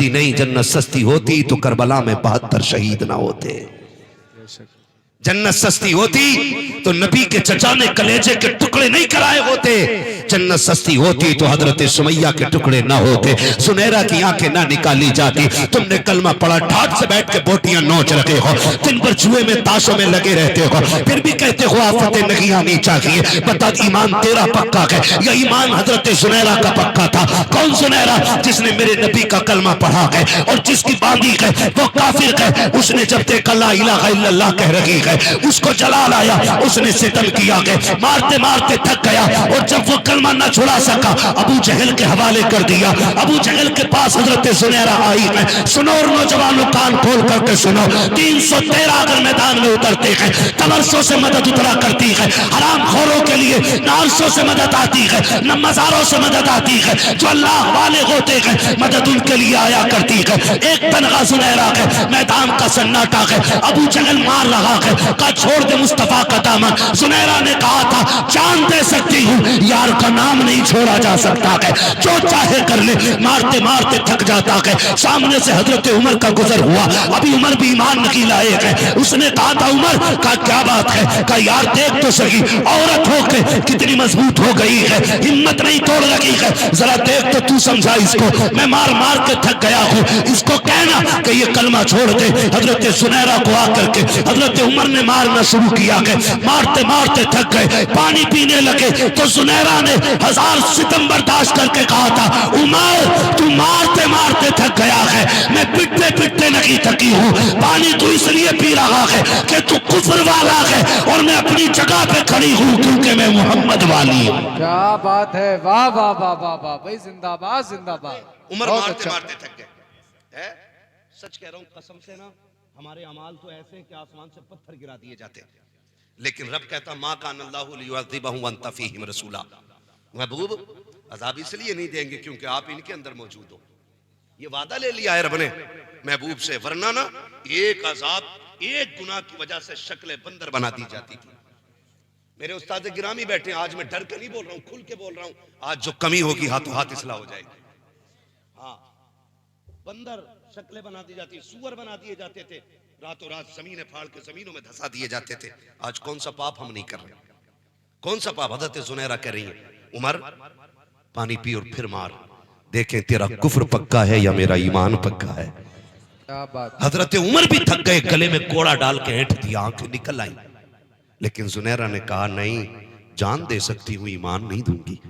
सस्ती नहीं, जन्नत सस्ती होती तो करबला में 72 शहीद ना होते। जन्नत सस्ती होती तो नबी के चचा ने कलेजे के टुकड़े नहीं कराए होते। जन्नत सस्ती होती तो हजरत सुमैया के टुकड़े ना होते, सुनहरा की आंखें ना निकाली जाती। तुमने कलमा पढ़ा, ठाट से बैठ के बोटियां नोच रहे हो, दिन भर जुए में ताशों में लगे रहते हो, फिर भी कहते हो आफतें नहीं आनी चाहिए। बता ईमान तेरा पक्का है या ईमान हजरत सुनहरा का पक्का था? कौन सुनहरा? जिसने मेरे नबी का कलमा पढ़ा है और जिसकी बांधी है वो काफिर है। उसने जब देखा ला इलाहा इल्लल्लाह कह रही है, उसको जलाल आया, उसने सितम किया गया, मारते मारते थक गया और जब वो कलमा न छुड़ा सका अबू जहल के हवाले कर दिया। अबू जहल के पास हजरत सुनहरा आई है। सुनो और नौजवानों कान खोल करके सुनो, 313 अगर मैदान में उतरते हैं तबरसों से मदद उतरा करती है। हराम खोरों के लिए नारसों से मदद आती है, न मजारों से मदद आती है। जो अल्लाह वाले होते हैं मदद उनके लिए आया करती है। एक तनखा सुनहरा है, मैदान का सन्नाटा है, अबू जहल मार रहा है, का छोड़ दे मुस्तफा का दामन। सुनहरा ने कहा था जान दे सकती हूँ, यार का नाम नहीं छोड़ा जा सकता है, जो चाहे कर ले। मारते मारते थक जाता है। सामने से हजरत उमर का गुजर हुआ, अभी उमर भी ईमान नहीं लाए हैं। उसने कहा था उमर का क्या बात है? का यार देख तो सही, औरत होके कितनी मजबूत हो गई है, हिम्मत नहीं तोड़ रही है, जरा देख तो तू समझा इसको, मैं मार मार के थक गया हूँ, इसको कहना कि ये कलमा छोड़ दे। हजरत सुनहरा को आकर के हजरत उमर ने मारना शुरू किया है। मारते मारते थक गए, पानी पीने लगे तो सुनहरा ने 1000 सितम बर्दाश्त करके कहा था उमर तू मारते मारते थक गया है, मैं पिटते पिटते नहीं थकी हूँ। पानी तू इसलिए पी रहा है कि तू कुफ्र वाला है और मैं अपनी जगह पे खड़ी हूँ क्योंकि मैं मोहम्मद वाली हूँ। क्या बात है, वाह वाह वाह वाह वाह भाई, जिंदाबाद जिंदाबाद। उमर मारते मारते थक गए। सच कह रहा हूँ कसम से ना, हमारे अमाल तो ऐसे कि आसमान से पत्थर गिरा दिए जाते, लेकिन रब कहता माँ कान अल्लाहु लियुअज़्ज़िबहुम व अंत फ़ीहिम रसूला। महबूब अज़ाब इसलिए नहीं देंगे क्योंकि आप इनके अंदर मौजूद हो, ये वादा ले लिया है रब ने महबूब से, वरना ना एक अज़ाब एक गुनाह की वजह से शक्ल बंदर बना दी जाती थी। मेरे उस्ताद गिरामी बैठे, आज मैं डर के नहीं बोल रहा हूँ, खुल के बोल रहा हूँ, आज जो कमी होगी हाथों हाथ इस्लाह हो जाएगी। हाँ, बंदर शक्लें बना दी जाती, सुअर बना दिए जाते थे, रातों रात जमीनें फाड़ के जमीनों में धसा दिए जाते थे। आज कौन सा पाप हम नहीं कर रहे? कौन सा पाप? हज़रत सुनहरा कह रही है उमर पानी पी और फिर मार, देखें तेरा कुफ्र पक्का है या मेरा ईमान पक्का है। हजरत उमर भी थक गए, गले में कोड़ा डाल के ऐंठ दिया, आंखें निकल आई, लेकिन सुनहरा ने कहा नहीं, जान दे सकती हूँ, ईमान नहीं दूंगी।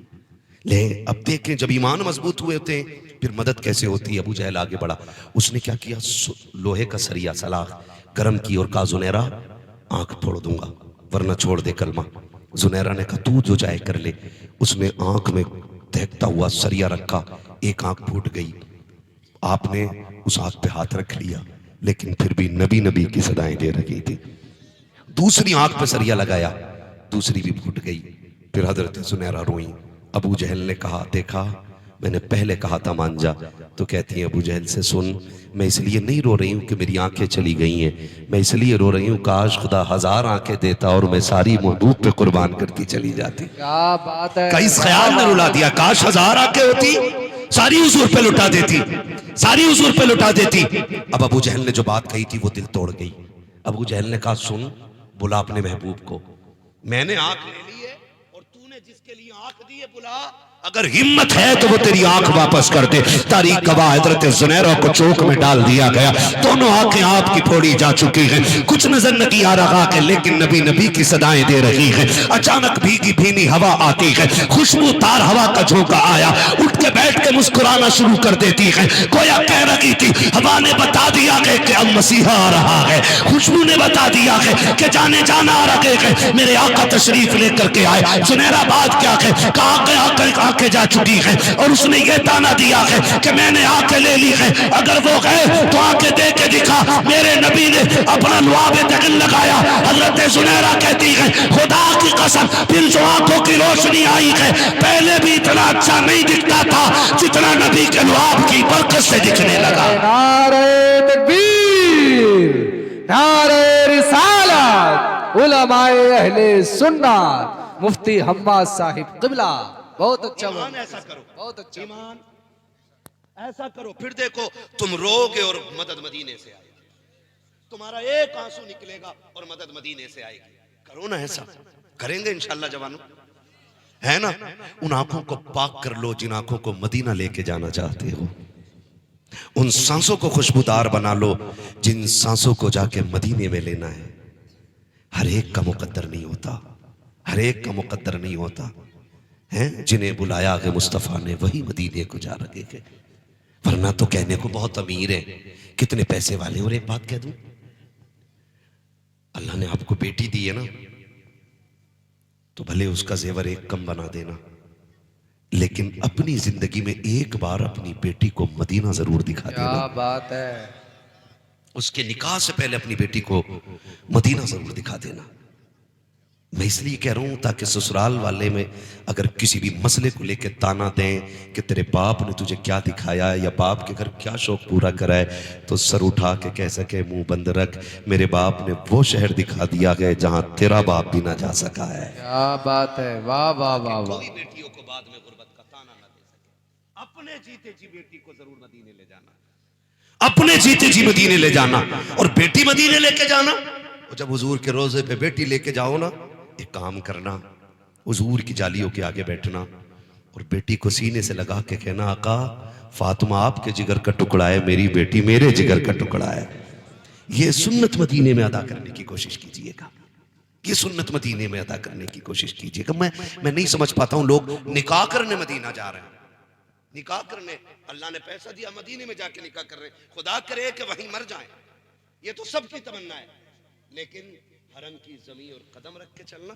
ले अब देखें जब ईमान मजबूत हुए होते हैं फिर मदद कैसे होती है। अबू जहल आगे बढ़ा, उसने क्या किया, लोहे का सरिया सलाख गर्म की और कहा सुनहरा आंख फोड़ दूंगा वरना छोड़ दे कलमा। सुनहरा ने कहा तू जो चाहे कर ले। उसने आंख में दहकता हुआ सरिया रखा, एक आंख फूट गई। आपने उस आंख पे हाथ रख लिया, लेकिन फिर भी नबी नबी की सदाएं दे रही थी। दूसरी आंख पे सरिया लगाया, दूसरी भी फूट गई। फिर हजरत सुनहरा रोई। अबू जहल ने कहा देखा मैंने पहले कहा था मान जा। तो कहती है अबू जहल से सुन, मैं इसलिए नहीं रो रही हूँ कि मेरी आंखें चली गई हैं, मैं इसलिए रो रही हूँ काश खुदा 1000 आंखें देता और मैं सारी महबूब पे कुर्बान करती चली जाती। क्या बात है, कई ख्याल में रुला दिया, काश 1000 आंखें होती सारी हुजूर पे लुटा देती, सारी हुजूर पे लुटा देती। अब अबू जहल ने जो बात कही थी वो दिल तोड़ गई। अबू जहल ने कहा सुन, बुला अपने महबूब को, मैंने आंख ले ली है और तूने जिसके लिए आंख दी है बुला, अगर हिम्मत है तो वो तेरी आंख वापस कर दे। तारीख गवाह हजरत सुनहरा को चौक में डाल दिया गया, दोनों आंखें आपकी फोड़ी जा चुकी हैं, कुछ नजर नहीं आ रहा है, लेकिन नबी नबी की सदाएं दे रही है। अचानक भीगी भीनी हवा आती है, खुशबूदार हवा का झोंका आया, उठ के बैठ के मुस्कुराना शुरू कर देती है। गोया कह रही थी, हवा ने बता दिया है कि अब मसीहा आ रहा है, खुशबू ने बता दिया है कि जाने जाना आ रहे हैं, मेरे आका तशरीफ लेकर के आए। सुनहरा बात क्या है, कहा गया आंखें जा चुकी है और उसने ये ताना दिया है कि मैंने आंखें ले ली है, अगर वो गए तो आंखें दे के दिखा। मेरे नबी ने अपना लुआब दगन लगाया। हजरत सुनहरा कहती है खुदा की कसम, फिर जो आंखों की रोशनी आई है पहले भी इतना अच्छा नहीं दिखता था जितना नबी के लुआब की बरकत से दिखने लगा। नारे तकबीर, नारे रिसालत, उलमाए अहले सुन्नत, मुफ्ती हम्माद साहिब क़िबला। बहुत अच्छा, ईमान ऐसा करो, बहुत अच्छा। ईमान ऐसा करो फिर देखो तुम रोगे और मदद मदीने से आएगी, तुम्हारा एक आंसू निकलेगा और मदद मदीने से आएगी। करो ना ऐसा, करेंगे इंशाल्लाह जवानों, है ना। उन आंखों को पाक कर लो जिन आंखों को मदीना लेके जाना चाहते हो, उन सांसों को खुशबूदार बना लो जिन सांसों को जाके मदीने में लेना है। हर एक का मुकद्दर नहीं होता, हर एक का मुकद्दर नहीं होता है। जिन्हें बुलाया है मुस्तफा ने वही मदीने को जा रहे हैं, वरना तो कहने को बहुत अमीर है, कितने पैसे वाले। और एक बात कह दूं, अल्लाह ने आपको बेटी दी है ना, तो भले उसका जेवर एक कम बना देना, लेकिन अपनी जिंदगी में एक बार अपनी बेटी को मदीना जरूर दिखा देना। क्या बात है। उसके निकाह से पहले अपनी बेटी को मदीना जरूर दिखा देना। मैं इसलिए कह रहा हूं ताकि ससुराल वाले में अगर किसी भी मसले को लेकर ताना दें कि तेरे बाप ने तुझे क्या दिखाया या बाप के घर क्या शौक पूरा करा है, तो सर उठा के कह सके मुंह बंद रख, मेरे बाप ने वो शहर दिखा दिया है जहां तेरा बाप भी ना जा सका है। क्या बात है, वाह वाह वाह वाह। कोई बेटियों को बाद में गुर्बत का ताना ना दे सके। अपने जीते जी बेटी को जरूर मदीने ले जाना, अपने जीते जी मदीने ले जाना। और बेटी मदीने लेके जाना, और जब हुजूर के रोजे पे बेटी लेके जाओ ना, एक काम करना, हुजूर की जालियों के आगे बैठना और बेटी को सीने से लगा के कहना, आका फातिमा आपके जिगर का टुकड़ा है, मेरी बेटी मेरे जिगर का टुकड़ा है। ये सुन्नत मदीने में अदा करने की कोशिश कीजिएगा, ये सुन्नत मदीने में अदा करने की कोशिश कीजिएगा। मैं नहीं समझ पाता हूं, लोग निकाह करने मदीना जा रहे हैं, निकाह करने, अल्लाह ने पैसा दिया मदीने में जाके निकाह कर रहे हैं। खुदा करे कि वहीं मर जाएं, ये तो सबकी तमन्ना है, लेकिन हरम की जमीन और कदम रख के चलना,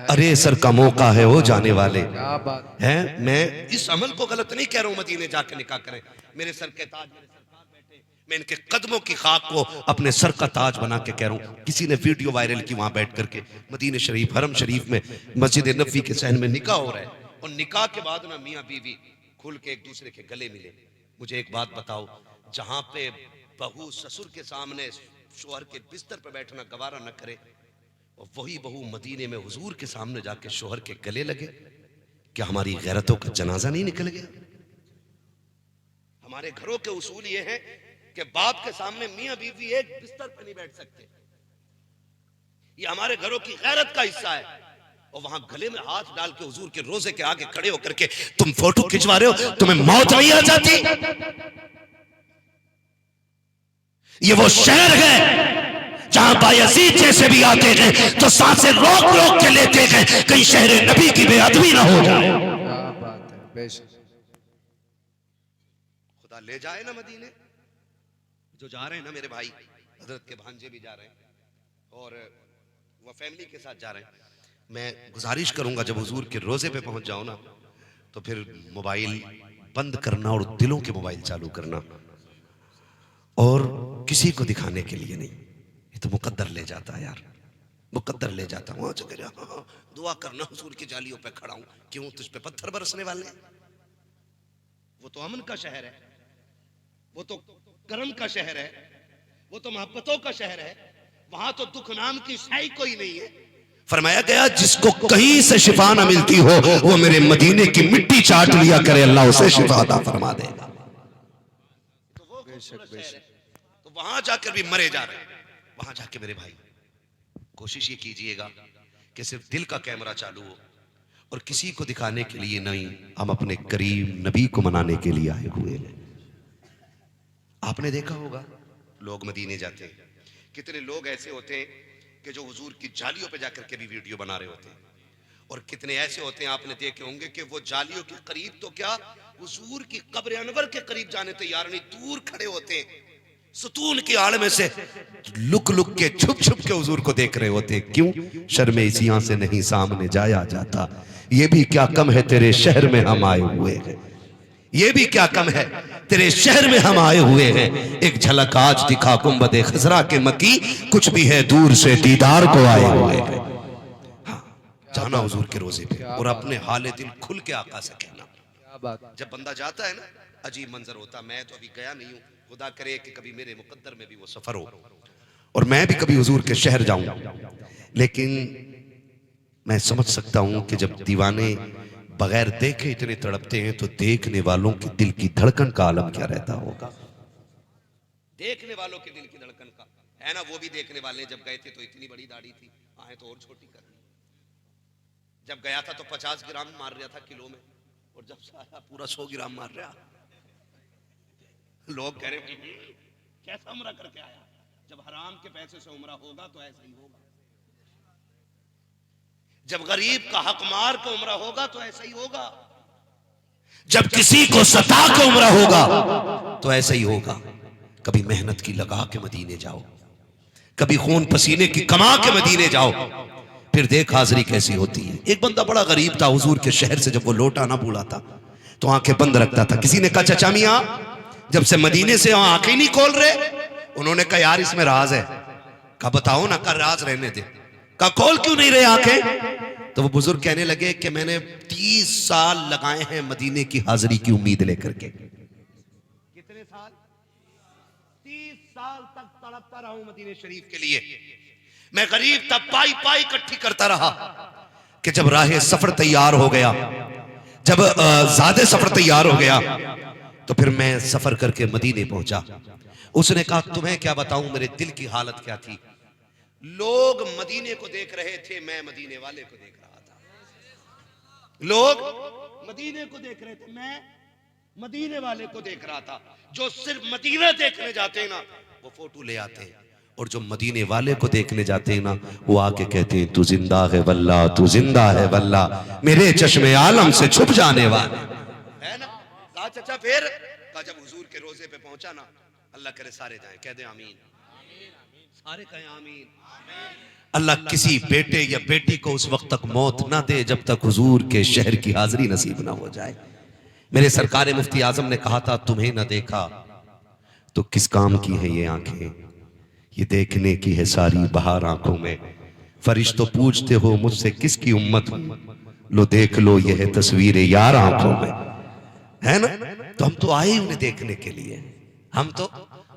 अरे सर का मौका है वो जाने वाले। क्या बात है, मैं इस अमल को गलत नहीं कह रहा हूं, मदीने जाके निकाह करें। मेरे सर के ताज मेरे सरकार बैठे, मैं इनके कदमों की खाक को अपने सर का ताज बना के कह रहा हूं। किसी ने वीडियो वायरल की वहां बैठ करके मदीने शरीफ हरम शरीफ में मस्जिद नबवी के सहन में निकाह हो रहा है, और निकाह के बाद ना मियां बीवी खुल के एक दूसरे के गले मिले। मुझे एक बात बताओ, जहां पे बहू ससुर के सामने शोहर के बिस्तर पर बैठना गवारा न करे, और वही बहू मदीने में हुजूर के सामने जाके शोहर के गले लगे, क्या हमारी गैरतों का जनाजा नहीं निकल गया? हमारे घरों के उसूल ये है कि बाप के सामने मियां बीवी एक बिस्तर पर नहीं बैठ सकते, ये हमारे घरों की गैरत का हिस्सा है। और वहां गले में हाथ डाल के हुजूर के रोजे के आगे खड़े होकर के तुम फोटो खिंचवा रहे हो, तुम्हें मौत नहीं आ जाती? ये वो शहर है जहां बायजीद जैसे भी आते हैं तो सांसें रोक रोक के लेते हैं, कहीं शहर नबी की बेअदबी ना हो जाए। क्या बात है, बेशक। खुदा ले जाए ना मदीने, जो जा रहे हैं ना मेरे भाई, हजरत के भांजे भी जा रहे हैं और वह फैमिली के साथ जा रहे हैं। मैं गुजारिश करूंगा जब हुजूर के रोजे पे पहुंच जाओ ना, तो फिर मोबाइल बंद करना और दिलों के मोबाइल चालू करना, और किसी को दिखाने के लिए नहीं। ये तो मुकद्दर ले जाता है यार, मुकद्दर ले जाता। वहां चले जा, दुआ करना हुजूर की जालियों पे खड़ा हूं, क्यों तुझ पे पत्थर बरसने वाले हैं? वो तो अमन का शहर है, वो तो करम का शहर है, वो तो मोहब्बतों का शहर है, वहां तो दुख नाम की शाई कोई नहीं है। फरमाया गया जिसको कहीं से शिफा ना मिलती हो वो मेरे मदीने की मिट्टी चाट लिया करे, अल्लाह उसे शिफा अता फरमा देगा। तो वो खूबसूरत शहर है, तो वहां जाकर भी मरे जा रहे हैं। वहां जाके मेरे भाई कोशिश ये कीजिएगा कि सिर्फ दिल का कैमरा चालू हो और किसी को दिखाने के लिए नहीं, हम अपने करीम नबी को मनाने के लिए आए हुए हैं। आपने देखा होगा लोग मदीने जाते हैं, कितने लोग ऐसे होते हैं कि जो हुजूर की जालियों पे जाकर के भी वीडियो बना रहे होते हैं, और कितने ऐसे होते हैं आपने देखे होंगे कि वो जालियों के करीब तो क्या हुजूर की कब्र अनवर के करीब जाने तैयार नहीं, दूर खड़े होते हैं, सुतून की आड़ में से लुक लुक के छुप छुप के हुजूर को देख रहे होते। क्यों? शर्म इसियां से नहीं सामने जाया जाता, ये भी क्या कम है तेरे शहर में हम आए हुए हैं, ये भी क्या कम है तेरे शहर में हम आए हुए हैं। एक झलक आज दिखा गुंबदे खजरा के मकी, कुछ भी है दूर से दीदार को आए हुए हैं। हाँ, जाना हुजूर के रोजे पे और अपने हाले दिल खुल के आका से कहना। क्या बात। जब बंदा जाता है ना, अजीब मंजर होता। मैं तो अभी गया नहीं हूँ, खुदा करे कि कभी मेरे मुकद्दर में भी वो सफर हो और मैं भी कभी हुजूर के शहर जाऊं। लेकिन मैं समझ सकता हूं कि जब दीवाने बगैर देखे इतने तड़पते हैं, तो देखने वालों के दिल की धड़कन का आलम क्या रहता होगा। देखने वालों के दिल की धड़कन का है ना। वो भी देखने वाले जब गए थे तो इतनी बड़ी दाढ़ी थी, आए तो और छोटी कर दी। जब गया था तो 50 ग्राम मार रहा था किलो में, और जब से आया पूरा 100 ग्राम मार रहा। लोग कह रहे कैसा उम्रा करके आया। जब हराम के पैसे से उम्रा होगा तो ऐसा ही होगा। जब गरीब का हक मार के उम्रा होगा तो ऐसा ही होगा। जब किसी को सता के उम्रा होगा तो ऐसा ही होगा। कभी मेहनत की लगा के मदीने जाओ, कभी खून पसीने की कमा के मदीने जाओ, फिर देख हाजिरी कैसी होती है। एक बंदा बड़ा गरीब था, हुजूर के शहर से जब वो लौटा ना भूला था तो आंखें बंद रखता था। किसी ने कहा चाचा मियां जब से मदीने से आंखें नहीं खोल रहे। उन्होंने कहा यार इसमें राज है। कहा बताओ ना। कहा राज रहने दे। कहा खोल क्यों नहीं रहे आंखें। तो वो बुजुर्ग कहने लगे कि मैंने 30 साल लगाए हैं मदीने की हाजिरी की उम्मीद लेकर के। कितने साल? 30 साल तक तड़पता रहा हूं मदीने शरीफ के लिए। मैं गरीब तब पाई पाई इकट्ठी करता रहा कि जब राह सफर तैयार हो गया, जब ज्यादा सफर तैयार हो गया तो फिर मैं सफर करके मदीने पहुंचा। उसने कहा तुम्हें क्या बताऊं मेरे दिल की हालत क्या थी। लोग मदीने को देख रहे थे, मैं मदीने वाले को देख रहा था। लोग मदीने को देख रहे थे, मैं मदीने वाले को देख रहा था। जो सिर्फ मदीना देखने जाते हैं ना वो फोटो ले आते हैं, और जो मदीने वाले को देखने जाते हैं ना वो आके कहते हैं तू जिंदा है वल्ला, तू जिंदा है वल्ला, मेरे चश्मे आलम से छुप जाने वाले है ना। कहा चाचा फिर? कहा जब हुजूर के रोजे पे पहुंचा ना, अल्लाह करे सारे जाएं, कह दे आमीन, सारे कहें आमीन। अल्लाह किसी बेटे या बेटी को उस वक्त तक मौत ना दे जब तक हुजूर के शहर की हाजिरी नसीब ना हो जाए। मेरे सरकार मुफ्ती आजम ने कहा था तुम्हें ना देखा तो किस काम की है ये आंखें, ये देखने की है सारी बहार आंखों में। फरिश्तों पूछते हो मुझसे किसकी उम्मत हूं, लो देख लो ये है तस्वीर यार आंखों में, है ना। तो हम तो आए उन्हें देखने के लिए, हम तो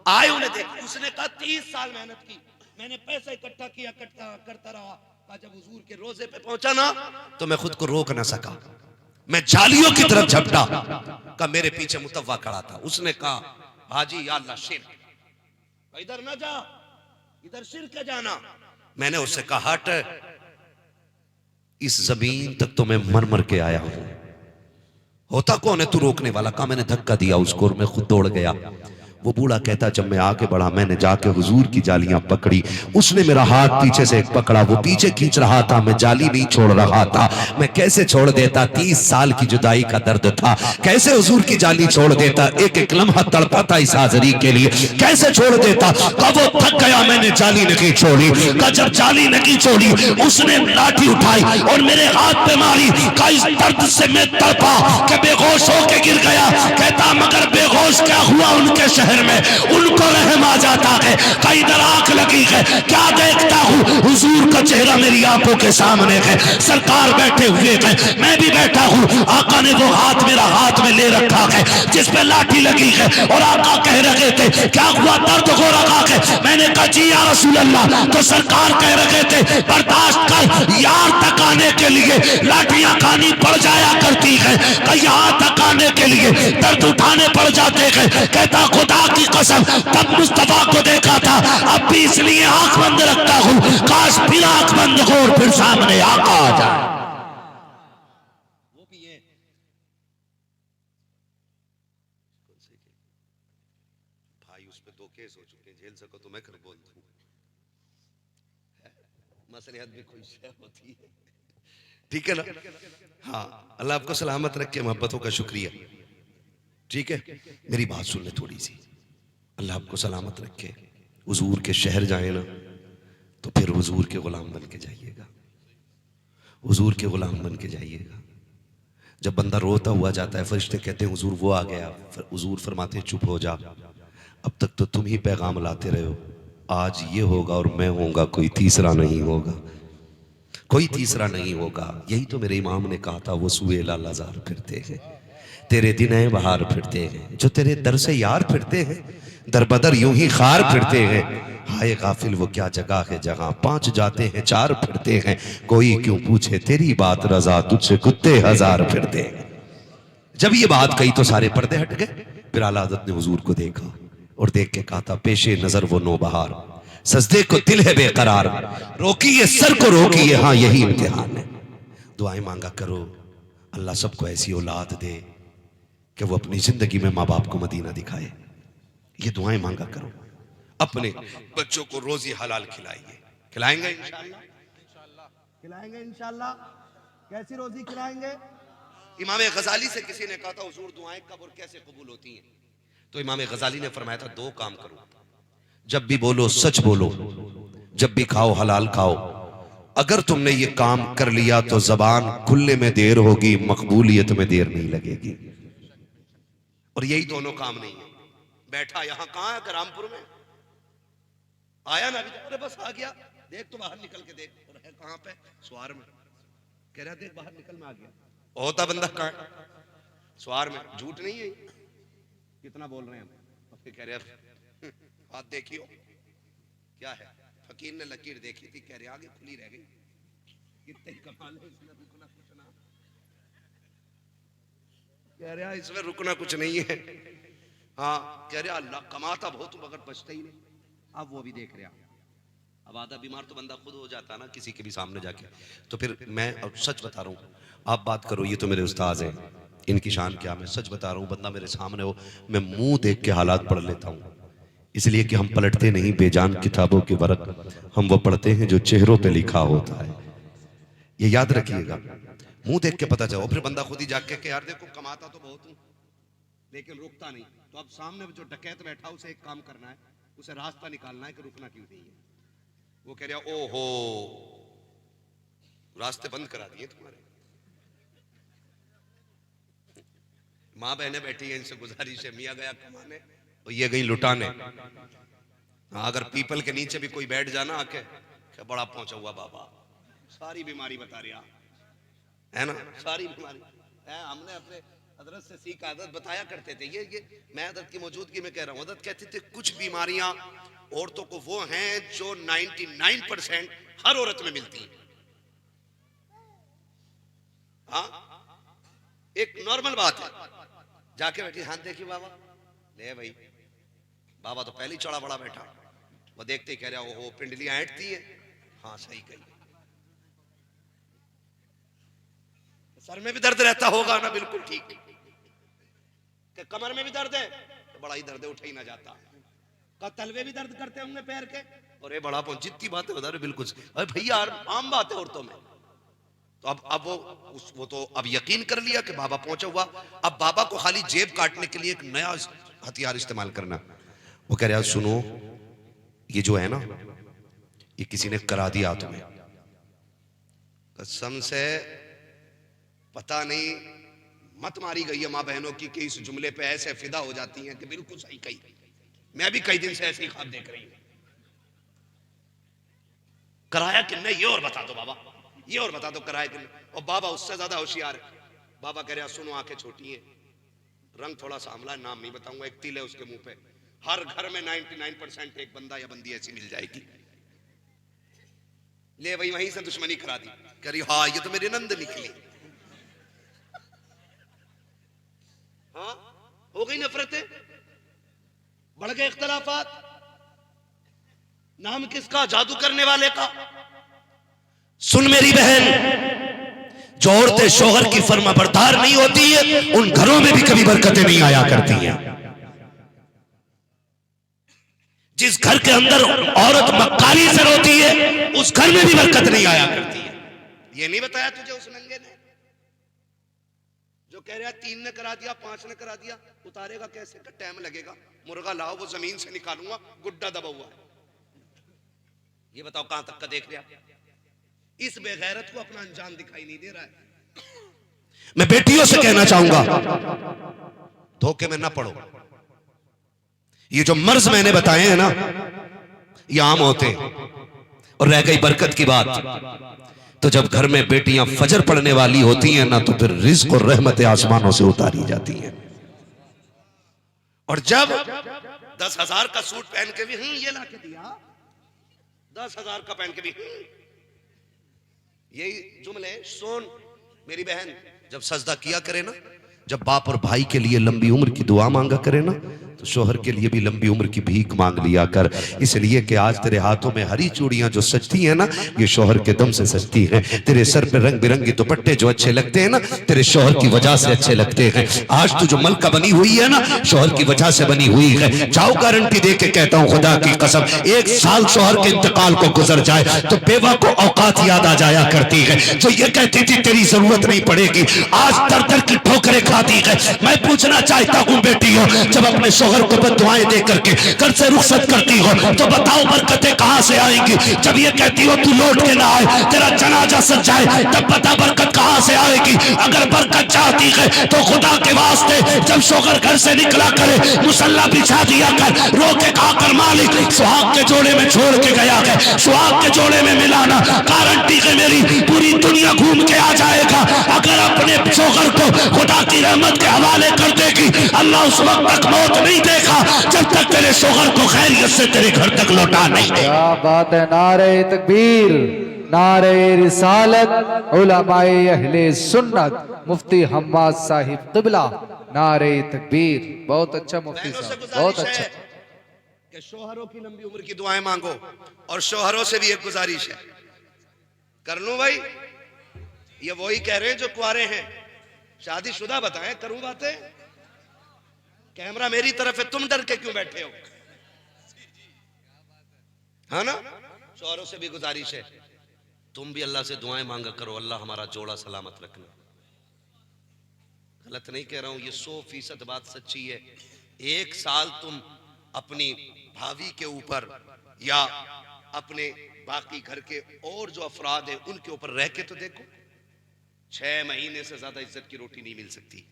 आए उन्हें देख। उसने कहा 30 साल मेहनत की, मैंने पैसा इकट्ठा किया, करता रहा। जब हुजूर के रोजे पे पहुंचा ना तो मैं खुद को रोक ना सका, मैं जालियों की तरफ झपटा। का मेरे पीछे मुतव्वा खड़ा था। उसने कहा हाजी या अल्लाह शिर्क, इधर ना जा, इधर शिर्क है जाना। मैंने उससे कहा हट, इस जमीन तक तो मैं मर मर के आया हूं, होता कौन है तू रोकने वाला। कहा मैंने धक्का दिया उसको और मैं खुद दौड़ गया। वो बूढ़ा कहता जब मैं आगे बढ़ा मैंने जाके हुजूर की जालियां पकड़ी, उसने मेरा हाथ पीछे से एक पकड़ा, वो पीछे खींच रहा था, मैं जाली नहीं छोड़ रहा था। मैं कैसे छोड़ देता, 30 साल की जुदाई का दर्द था, कैसे हुजूर की जाली छोड़ देता, एक एक लम्हा तड़पा था इस हाजिरी के लिए, कैसे छोड़ देता। कब वो थक गया मैंने जाली नहीं छोड़ी। का जब जाली नहीं छोड़ी उसने लाठी उठाई और मेरे हाथ पे मारी। का इस दर्द से मैं तड़पा कि बेहोश होके गिर गया। कहता मगर बेहोश क्या हुआ उनके शहर में, उनको रहम आ जाता है। कई इधर आंख लगी है, क्या देखता हूँ हुजूर का चेहरा मेरी आंखों के सामने है, सरकार बैठे हुए हैं, मैं भी बैठा हूँ। आका ने वो हाथ मेरा हाथ में ले रखा है जिस पे लाठी लगी है, और आका कह रहे थे क्या हुआ, दर्द हो रखा है। मैंने कहा जी या रसूल अल्लाह। तो सरकार कह रहे थे बर्दाश्त कर, यार तक आने के लिए लाठियां खानी पड़ जाया करती है, कहीं यहाँ तक आने के लिए दर्द उठाने पड़ जाते हैं। कहता खुदा की कसम तब मुस्तफा को देखा था, अब भी इसलिए आंख बंद रखता हूं, काश फिर आंख बंद हो और फिर सामने आका आ जाए। वो भी है भाई, उस पे 2 केस हो चुके, झेल सको तो मैं कर बोल दूं। मसलियत भी खुश होती है, ठीक है ना। हाँ, अल्लाह आपको सलामत रखे, मोहब्बतों का शुक्रिया, ठीक है। मेरी बात सुन ले थोड़ी सी, अल्लाह आपको सलामत रखे। हुजूर के शहर जाए ना तो फिर हुजूर के गुलाम बन के जाइएगा, हुजूर के गुलाम बन के जाइएगा। जब बंदा रोता हुआ जाता है फरिश्ते कहते हैं हुजूर वो आ गया, हुजूर फरमाते चुप हो जा, अब तक तो तुम ही पैगाम लाते रहे हो, आज ये होगा और मैं होऊंगा, कोई तीसरा नहीं होगा, कोई तीसरा नहीं होगा। यही तो मेरे इमाम ने कहा था, वो सुए लालाजार फिरते हैं तेरे दिन है बाहर फिरते हैं, जो तेरे दर से यार फिरते हैं, दरबदर यूं ही खार फिरते हैं। हाय गाफिल वो क्या जगह है जहां 5 जाते हैं 4 फिरते हैं। कोई क्यों पूछे तेरी बात रजा, तुझसे कुत्ते 1000 फिरते हैं। जब ये बात कही तो सारे पर्दे हट गए। फिर आला हज़रत ने हुजूर को देखा और देख के कहा था, पेशे नजर वो नौबहार, सजदे को दिल है बेकरार, रोकिए सर को रोकिए, हाँ यही इम्तिहान है। दुआएं मांगा करो, अल्लाह सबको ऐसी औलाद दे कि वो अपनी जिंदगी में माँ बाप को मदीना दिखाए। ये दुआएं मांगा करो। अपने बच्चों को रोजी हलाल खिलाइए। खिलाएंगे इंशाअल्लाह, खिलाएंगे इंशाअल्लाह। कैसी रोजी खिलाएंगे? इमाम गजाली से किसी ने कहा था, हुजूर दुआएं कब और कैसे कबूल होती हैं? तो इमाम गजाली ने फरमाया था, 2 काम करो, जब भी बोलो सच बोलो, जब भी खाओ हलाल खाओ। अगर तुमने ये काम कर लिया तो जबान खुलने में देर होगी, मकबूलियत में देर नहीं लगेगी। और यही दोनों काम नहीं है। बैठा यहां कहां है? रामपुर में आया ना, अरे बस आ गया, देख तो बाहर निकल के देख, और है कहां पे? स्वार में। कह रहा देख बाहर निकल में आ गया, होता बंदा कहां है? स्वार में। झूठ नहीं है, कितना बोल रहे हैं हम। फिर कह रहे बात देखियो क्या है। फकीर ने लकीर देखी थी, कह रहे आगे खुली रह गई। कितने कमाल है इसमें, रुकना कुछ ना। कह रहा इसमें रुकना कुछ नहीं है। हाँ कह रहा अल्लाह कमाता बहुत मगर बचता ही नहीं। अब वो भी देख रहा। अब आधा बीमार तो बंदा खुद हो जाता ना किसी के भी सामने जाके। तो फिर मैं अब सच बता रहा हूँ, आप बात करो, ये तो मेरे उस्ताद हैं, इनकी शान क्या। मैं सच बता रहा हूँ, बंदा मेरे सामने हो, मैं मुंह देख के हालात पढ़ लेता हूँ। इसलिए कि हम पलटते नहीं बेजान किताबों के वर्क, हम वो पढ़ते हैं जो चेहरों पे लिखा होता है। ये याद रखिएगा, मुंह देख के पता चलो। फिर बंदा खुद ही जाके के यार देखो कमाता तो बहुत हूँ लेकिन रुकता नहीं। तो अब सामने जो डकैत बैठा उसे एक काम करना है, उसे रास्ता निकालना है कि रुकना क्यों नहीं है। वो कह रहा ओहो रास्ते बंद करा दिए तुम्हारे। माँ बहनें बैठी हैं, इनसे गुजारिश है, मियाँ गया कमाने और ये गई लुटाने। अगर पीपल के नीचे भी कोई बैठ जाना आके, क्या बड़ा पहुंचा हुआ बाबा, सारी बीमारी बता रहा है ना, सारी बीमारी है। हमने अपने हजरत से सीख आदत बताया करते थे, ये मैं हजरत की मौजूदगी में कह रहा हूँ। हजरत कहते थे कुछ बीमारियां औरतों को वो हैं जो 99% हर औरत में मिलती हैं। हाँ एक नॉर्मल बात है। जाके बैठी, हाथ देखिए बाबा, ले भाई बाबा तो पहले ही चढ़ा बड़ा बैठा। वो देखते ही कह रहा ओहो पिंडलियां ऐंठती है। हाँ सही कही। सर में भी दर्द रहता होगा ना, बिल्कुल ठीक। कमर में भी दर्द है तो बड़ा ही दर्द है, उठा ही ना जाता। तलवे भी दर्द करते होंगे पैर के, और ये बड़ा जितनी बातें बता रहे बिल्कुल। अरे भैया आम बात है औरतों में। तो अब वो तो अब यकीन कर लिया कि बाबा पहुंचा हुआ। अब बाबा को खाली जेब काटने के लिए एक नया हथियार इस्तेमाल करना। वो कह रहा सुनो, ये जो है ना, ये किसी ने करा दिया तुम्हें, कसम से पता नहीं मत मारी गई है माँ बहनों की कि इस जुमले पे ऐसे फिदा हो जाती हैं कि बिल्कुल सही कही। मैं भी कई दिन से ऐसे ही ख्वाब देख रही हूं। कराया कि नहीं ये और बता दो बाबा, ये और बता दो कराया कि नहीं। और बाबा उससे ज्यादा होशियार है। बाबा कह रहा सुनो, आंखें छोटी है, रंग थोड़ा सा हमला, नाम नहीं बताऊंगा, एक तिल है उसके मुंह पे। हर घर में 99% एक बंदा या बंदी ऐसी मिल जाएगी। ले भाई वहीं से दुश्मनी करा दी। कह रही हाँ ये तो मेरी नंद निकली। हाँ हो गई नफरतें, बढ़ गए इख्तलाफात। नाम किसका? जादू करने वाले का। सुन मेरी बहन, जो औरतें शोहर की फर्माबरदार नहीं होती है उन घरों में भी कभी बरकतें नहीं आया करती हैं। जिस घर के अंदर औरत मक्कारी से रोती है उस घर में भी बरकत नहीं आया करती है। ये नहीं बताया तुझे उस नंगे ने जो कह रहा 3 ने करा दिया, 5 ने करा दिया, उतारेगा कैसे? का टाइम लगेगा। मुर्गा लाओ, वो जमीन से निकालूंगा, गुड्डा दबा हुआ है। ये बताओ कहां तक का देख लिया? इस बेगैरत को अपना अंजाम दिखाई नहीं दे रहा है। मैं बेटियों से कहना चाहूंगा, धोखे में ना पड़ो। ये जो मर्ज मैंने बताए हैं ना, ये आम होते हैं। और रह गई बरकत की बात, तो जब घर में बेटियां फजर पढ़ने वाली होती हैं ना, तो फिर रिज़्क़ और रहमत आसमानों से उतारी जाती हैं। और जब 10,000 का सूट पहन के भी ये ला के दिया, 10,000 का पहन के भी यही जुमले सुन मेरी बहन, जब सजदा किया करे ना, जब बाप और भाई के लिए लंबी उम्र की दुआ मांगा करे ना, तो शोहर के लिए भी लंबी उम्र की भीख मांग लिया कर। इसलिए कि आज तेरे हाथों में हरी चूड़ियां जो सजती हैं ना, ये शोहर के दम से सजती हैं। तेरे सर पे रंग बिरंगे दुपट्टे जो अच्छे लगते हैं ना, तेरे शोहर की वजह से अच्छे लगते हैं। आज तू जो मलका बनी हुई है ना, शोहर की वजह से बनी हुई है। जाओ गारंटी दे के कहता हूं खुदा की कसम, 1 साल शोहर के इंतकाल को गुजर जाए तो बेवा को औकात याद आ जाया करती है, जो ये कहती थी तेरी जरूरत नहीं पड़ेगी, आज दर दर की ठोकरें खाती है। मैं पूछना चाहता हूं बेटी हो, जब अपने शोहर को बददुआएं दे करके घर से रुखसत करती हो तो बताओ बरकतें कहां से आएंगी? जब ये कहती हो तू लौट के ना आए, तेरा जनाजा सज जाए, तब बता बरकत कहां से आएगी? अगर बरकत चाहती है तो खुदा के वास्ते जब शोहर घर से निकला करे, मुसल्ला बिछा दिया कर, रो के कहा कर मालिक सुहाग के जोड़े में छोड़ के गया है, सुहाग के जोड़े में मिलाना गारंटी है मेरी पूरी दुनिया घूम के आ जाएगा। अगर अपने शोहर को खुदा की रहमत के हवाले कर देगी, अल्लाह उस वक्त तक मौत नहीं देगा जब तक तेरे शोहर को खैरियत से तेरे घर तक लौटा नहीं दे। क्या बात है, नारे तकबीर, नारे रिसालत, उलमाए अहले सुन्नत, मुफ्ती हम्माद साहिब क़िबला, नारे तकबीर। बहुत अच्छा मुफ्ती साहब, बहुत अच्छा। कि शोहरों की लंबी उम्र की दुआएं मांगो, और शोहरों से भी एक गुजारिश है, कर लूं भाई? ये वही कह रहे हैं जो कुआरे हैं, शादीशुदा बताएं, करूं बातें? कैमरा मेरी तरफ है, तुम डर के क्यों बैठे हो? है ना? शोहरों से भी गुजारिश है, तुम भी अल्लाह से दुआएं मांगा करो, अल्लाह हमारा जोड़ा सलामत रखना। गलत नहीं कह रहा हूं, ये 100% बात सच्ची है। 1 साल तुम अपनी भाभी के ऊपर या अपने बाकी घर के और जो अफराद हैं उनके ऊपर रह के तो देखो, 6 महीने से ज्यादा इज्जत की रोटी नहीं मिल सकती।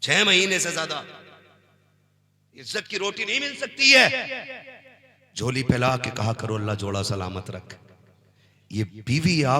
6 महीने से ज्यादा इज्जत की रोटी नहीं मिल सकती है। झोली फैला के कहा करो अल्लाह जोड़ा सलामत रख। ये बीवी आप